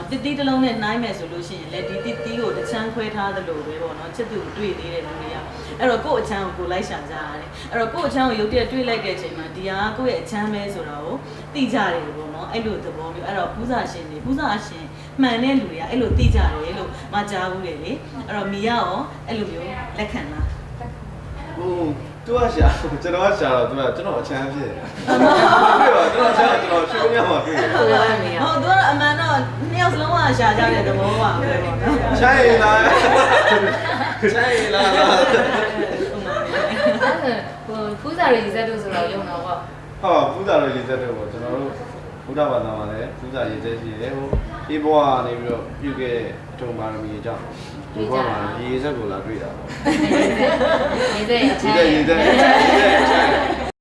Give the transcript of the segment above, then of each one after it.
တစ်တီးတစ်လုံးနဲ့နှိုင်းမယ်ဆိုလို့ရှိရင်လည်းဒီတစ်တီးကိုတစ်ချမ်းခွဲထားသလိုပဲပေါ့နော်ချစ်သူကိုတွေ့သေးတဲ့လူတွေကအဲ့တော့ကိုယ့်အချမ်းကိုလိုက်ရှာကြရတယ်အဲ့တော့ကိုယ့်အချမ်းကိုရုပ်တရက်တွေ့လိုက်တဲ့အချိန်မှာဒီဟာကိုယ့်ရဲ့အချမ်းပဲဆိုတာကိုသိကြတယ်ပေါ့နော်အဲ့လိုသဘောမျိုးအဲ့တော့ပူဇာရှင်တွေပူဇာရှင်မှန်တဲ့လူတွေကအဲ့လိုသိကြတယ်လို့မကြားဘူးလေအဲ့တော့မီယာရောအဲ့လိုမျိုးလက်ခံလားသူကရှာကျွန်တော်ကရှာတော့သူကကျွန်တော်အချမ်းဖြစ်တယ်တွေ့ပါကျွန်တော်ရှာကျွန်တော်ရှင်းရမှာတွေ့တယ်ဟုတ်သူကအမှန်တော့နှစ်ယောက်စလုံးကရှာကြတဲ့သဘောပါပဲပေါ့နော်ရှာရင်လားရှာရင်လားဖူးစာရေးစက်တို့ဆိုတော့ယုံတော့ပေါ့ဟုတ်ဖူးစာရေးစက်တို့ပေါ့ကျွန်တော်တို့ဘုရားဘာသာမှာလည်းဖူးစာရေးစက်ရှိတယ်ဟိုဒီဘဝကနေပြီးတော့ပြုခဲ့အထုံပါရမီအကြောင်းဒီဘဝမှာရေးစက်ကိုလာတွေ့တာပေါ့ရေးစက်အချမ်းရေးစက်အချမ်း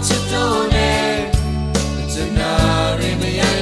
ချစ်တို့နဲ့ကျွန်တော်ရင်မရ